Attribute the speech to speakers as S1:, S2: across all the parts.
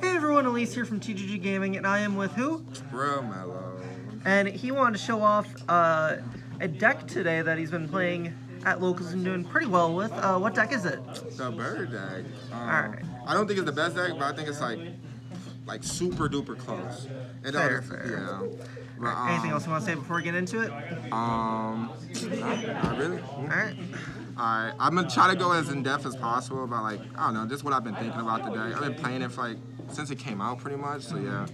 S1: Hey everyone, Elise here from TGG Gaming, and I am with who?
S2: Romello.
S1: And he wanted to show off a deck today that he's been playing at locals and doing pretty well with. What deck is it?
S2: The bird deck.
S1: Alright.
S2: I don't think it's the best deck, but I think it's like super duper close.
S1: Fair.
S2: Yeah. But,
S1: Anything else you want to say before we get into it?
S2: Not really.
S1: Alright.
S2: Alright, I'm gonna try to go as in depth as possible, but like I don't know, just what I've been thinking about today. I've been playing it for like since it came out pretty much. So yeah,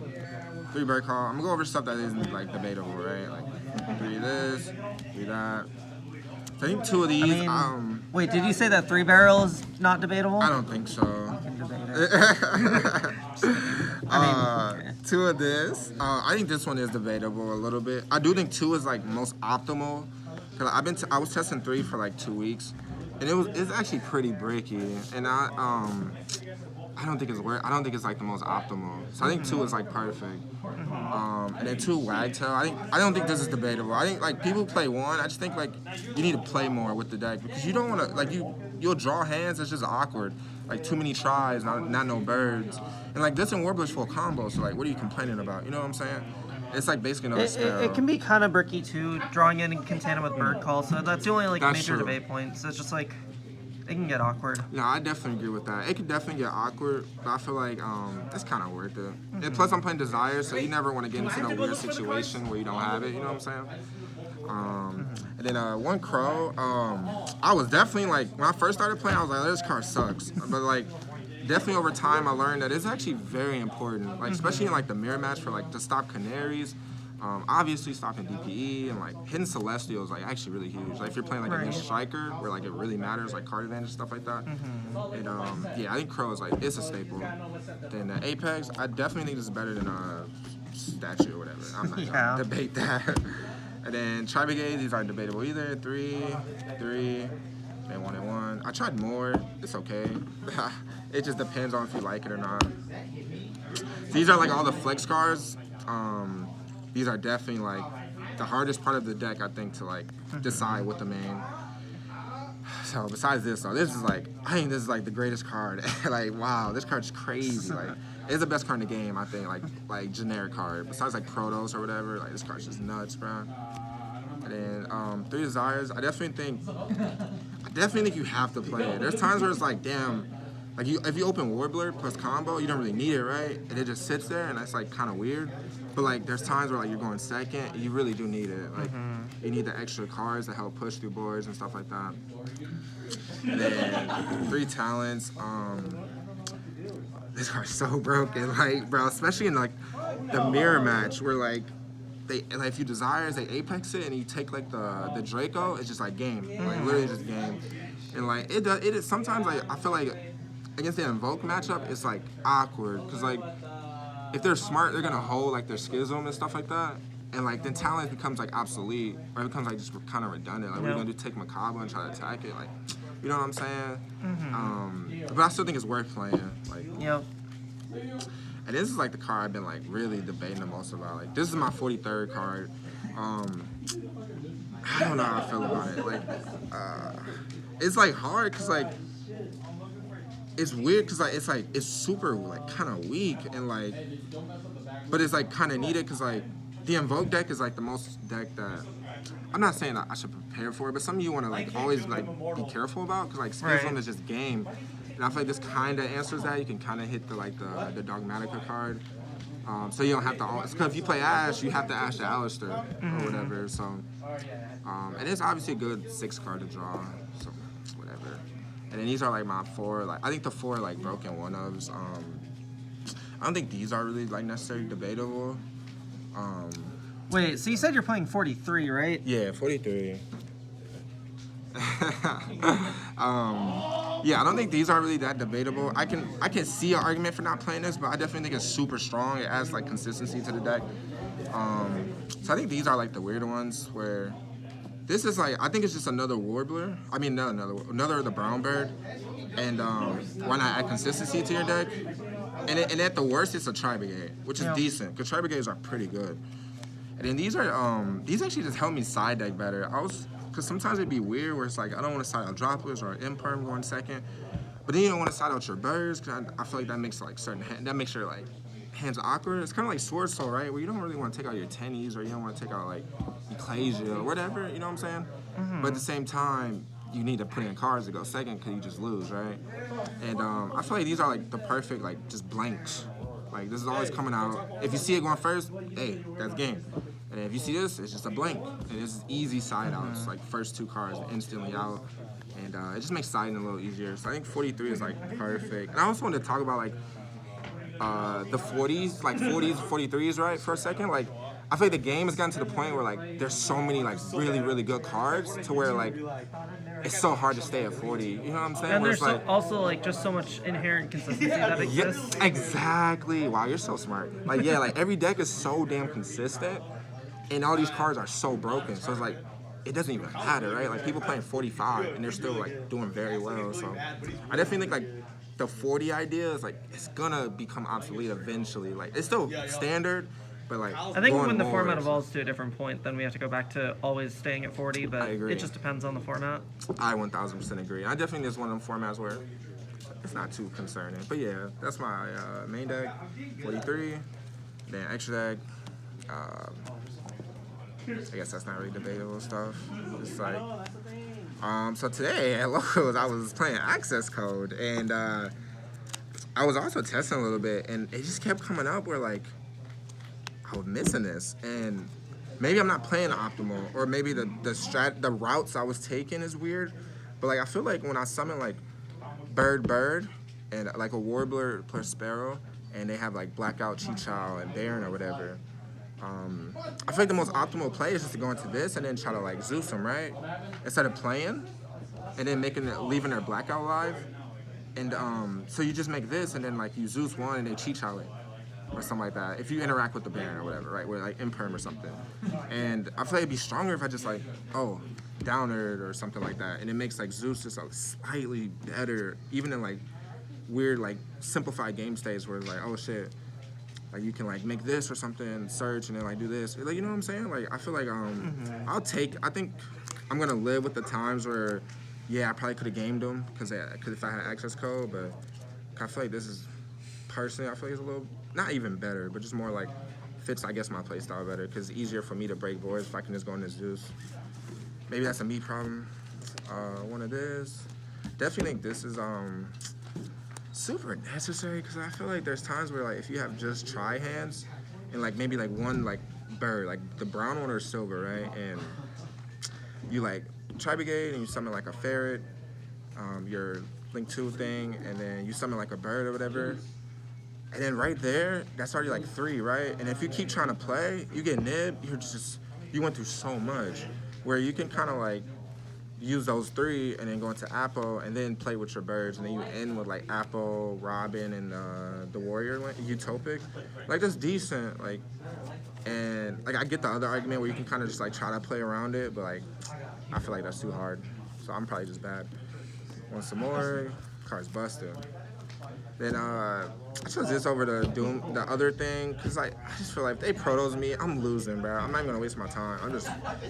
S2: 3 bird call. I'm gonna go over stuff that isn't like debatable, right? Like 3 this, 3 that. I think 2 of these.
S1: Wait, did you say that 3 barrel is not debatable?
S2: I don't think so.
S1: Okay.
S2: 2 of this. I think this one is debatable a little bit. I do think 2 is like most optimal. Cause I was testing 3 for like 2 weeks, and it's actually pretty bricky. And I don't think it's like the most optimal. So I think 2 is like perfect. And then 2 wagtail. I don't think this is debatable. I think like people play 1. I just think like you need to play more with the deck because you don't want to like you'll draw hands. It's just awkward. Like too many tries, not no birds, and like this and warblers full combo. So like, what are you complaining about? You know what I'm saying? It's like basically another spell.
S1: It can be kind of bricky too, drawing in and containing with bird call. So that's the only like
S2: That's
S1: major
S2: true.
S1: debate point. So it's just like it can get awkward.
S2: No, I definitely agree with that. It could definitely get awkward, but I feel like it's kind of worth it. And plus, I'm playing Desire, so you never want to get into no weird situation where you don't have it. You know what I'm saying? And then 1 crow. I was definitely like when I first started playing, I was like, this card sucks. But like definitely over time, I learned that it's actually very important. Like especially in like the mirror match for like to stop canaries. Obviously stopping DPE and like hitting Celestial is like actually really huge. Like if you're playing like a niche striker where like it really matters, like card advantage stuff like that. And yeah, I think Crow is like it's a staple. Then Apex, I definitely think this is better than Statue or whatever. I'm not gonna debate that. And then Tri-Brigade, these aren't debatable either. 3, 3, then 1 and 1. I tried more. It's okay. It just depends on if you like it or not. These are like all the flex cards. These are definitely like the hardest part of the deck, I think, to like decide what the main. So besides this, though, this is like I think this is like the greatest card. Like wow, this card's crazy. Like it's the best card in the game, I think. Like generic card. Besides like Protos or whatever, like this card's just nuts, bro. And then 3 Desires. I definitely think you have to play it. There's times where it's like damn. Like if you open Warbler plus combo, you don't really need it, right? And it just sits there, and that's like kind of weird. But like there's times where like you're going second, and you really do need it. Like you need the extra cards to help push through boards and stuff like that. And then 3 talents. This card's so broken, like bro, especially in like the mirror match where like if you Desires, they apex it, and you take like the Draco, it's just like game, like literally just game. And like it is sometimes like I feel like. Against the Invoke matchup, it's like awkward because like if they're smart, they're gonna hold like their Schism and stuff like that, and like then talent becomes like obsolete or it becomes like just kind of redundant. Like we're gonna do take Macabre and try to attack it, like you know what I'm saying? But I still think it's worth playing. Like and this is like the card I've been like really debating the most about. Like this is my 43rd card. I don't know how I feel about it. Like it's like hard because like. It's weird because like it's super like kind of weak and like, but it's like kind of needed because like the Invoke deck is like the most deck that I'm not saying that I should prepare for it, but something you want to like always like be careful about because like Schism is just game, and I feel like this kind of answers that. You can kind of hit the Dogmatica card, so you don't have to. Because if you play Ash, you have to Ash the Alistair or whatever. So, and it's obviously a good 6 card to draw. So whatever. And then these are like my 4, like I think the 4 like broken 1-ofs. I don't think these are really like necessarily debatable.
S1: Wait, so you said you're playing 43, right?
S2: Yeah, 43. Yeah, I don't think these are really that debatable. I can see an argument for not playing this, but I definitely think it's super strong. It adds like consistency to the deck. So I think these are like the weird ones where. This is like, I think it's just another Warbler. I mean, another of the Brown Bird. And why not add consistency to your deck? And at the worst, it's a Tri-Brigade, which is decent, because Tri-Brigades are pretty good. And then these actually just help me side deck better. Because sometimes it'd be weird where it's like, I don't want to side out Droplers or Imperm going second. But then you don't want to side out your birds, because I feel like that makes like that makes your like hands awkward. It's kind of like Sword Soul, right? Where you don't really want to take out your tennies, or you don't want to take out like Ecclesia or whatever, you know what I'm saying? But at the same time, you need to put in cards to go second because you just lose, right? And I feel like these are like the perfect like just blanks. Like this is always coming out. If you see it going first, hey, that's game. And if you see this, it's just a blank. And it's easy side outs, like first 2 cards instantly out. And it just makes siding a little easier. So I think 43 is like perfect. And I also wanted to talk about like the 40s, like 40s, 43s, right, for a second. Like I feel like the game has gotten to the point where like there's so many like really, really good cards to where like it's so hard to stay at 40. You know what I'm saying?
S1: And
S2: Where
S1: there's
S2: it's like,
S1: also like just so much inherent consistency that exists.
S2: yeah, exactly. Wow, you're so smart. Like yeah, like every deck is so damn consistent, and all these cards are so broken. So it's like it doesn't even matter, right? Like people playing 45 and they're still like doing very well. So I definitely think like the 40 idea is like it's gonna become obsolete eventually. Like it's still standard. But like,
S1: I think when the format
S2: more,
S1: evolves to a different point, then we have to go back to always staying at 40, but it just depends on the format.
S2: I 1000% agree. I definitely think it's one of them formats where it's not too concerning. But yeah, that's my main deck, 43. Then extra deck, I guess that's not really debatable stuff. It's like, so today at Locals, I was playing Access Code, and I was also testing a little bit, and it just kept coming up where like, I was missing this, and maybe I'm not playing optimal, or maybe the routes I was taking is weird. But like I feel like when I summon like Bird, and like a Warbler plus Sparrow, and they have like Blackout, Chichao, and Baron or whatever, I feel like the most optimal play is just to go into this and then try to like Zeus them, right? Instead of playing and then leaving their Blackout live, and so you just make this and then like you Zeus one and they Chichao it. Or something like that. If you interact with the Baron or whatever, right? With like Imperm or something. And I feel like it'd be stronger if I just like, Downerd or something like that. And it makes like Zeus just like slightly better, even in like weird like simplified game states where it's like, oh shit, like you can like make this or something, search and then like do this. Like, you know what I'm saying? Like I feel like I think I'm gonna live with the times where, yeah, I probably could have gamed them because if I had access code, but I feel like this is, personally, I feel like it's a little, not even better, but just more like fits, I guess, my play style better because it's easier for me to break boards if I can just go into Zeus. Maybe that's a me problem. One of this. Definitely think this is super necessary because I feel like there's times where like if you have just try hands and like maybe like one like bird, like the brown one or silver, right? And you like Tri-Brigade and you summon like a ferret, your Link 2 thing, and then you summon like a bird or whatever. And then right there, that's already like 3, right? And if you keep trying to play, you get nibbed, you went through so much. Where you can kind of like use those 3 and then go into Apple and then play with your birds. And then you end with like Apple, Robin, and the Warrior, Utopic. Like that's decent, like, and like I get the other argument where you can kind of just like try to play around it, but like, I feel like that's too hard. So I'm probably just bad. Want some more, card's busted. Then I chose this over the Doom, the other thing, because like, I just feel like if they protos me, I'm losing, bro. I'm not even going to waste my time.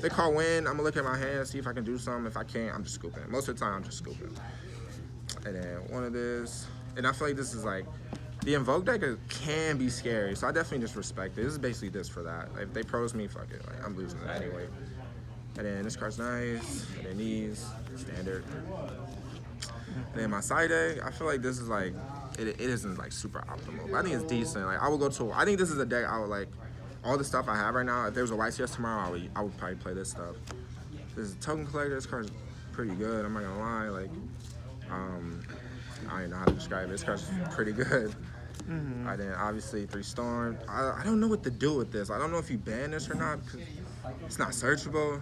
S2: They call win, I'm going to look at my hand, see if I can do something. If I can't, I'm just scooping. Most of the time, I'm just scooping. And then one of this, and I feel like this is like, the Invoke deck can be scary, so I definitely just respect it. This is basically this for that. Like, if they pros me, fuck it. Like, I'm losing it anyway. And then this card's nice, and then these, standard. And then my side deck, I feel like this is like, it isn't like super optimal, but I think it's decent. Like I think this is a deck I would like, all the stuff I have right now, if there was a YCS tomorrow, I would probably play this stuff. This is a Token Collector, this card's pretty good, I'm not gonna lie. Like, I don't even know how to describe it, this card's pretty good. And then obviously 3 Storm. I don't know what to do with this. I don't know if you ban this or not, because it's not searchable.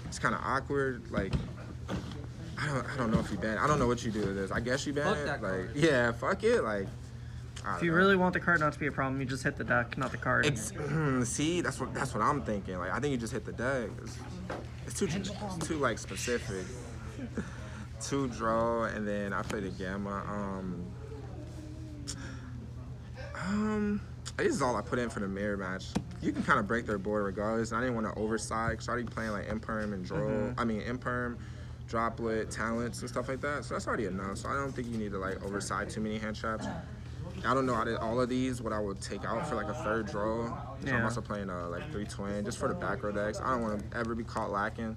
S2: It's kind of awkward, like, I don't know if you ban it. I don't know what you do with this. I guess you ban it. Like, yeah, fuck it. Like,
S1: if you really want the card not to be a problem, you just hit the deck, not the card.
S2: See, that's what I'm thinking. Like, I think you just hit the deck. It's too like specific. 2 draw, and then I play the Gamma. This is all I put in for the mirror match. You can kind of break their board regardless. I didn't want to overside because I already playing like Imperm and Droll. Imperm. droplet, talents, and stuff like that. So that's already enough. So I don't think you need to like oversize too many hand traps. I don't know out of all of these what I would take out for like a third draw. So I'm also playing like 3 twin just for the back row decks. I don't want to ever be caught lacking.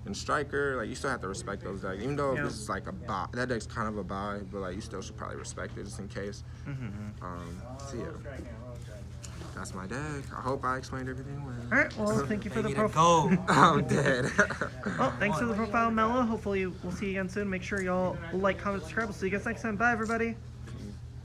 S2: And striker, like you still have to respect those decks, even though this is like a buy. That deck's kind of a buy, but like you still should probably respect it just in case. So yeah, that's my deck. I hope I explained everything well.
S1: All right, well, thank you for the profile.
S2: I'm dead.
S1: Well, thanks for the profile, Mello. Hopefully we'll see you again soon. Make sure y'all like, comment, subscribe. We'll see you guys next time. Bye, everybody.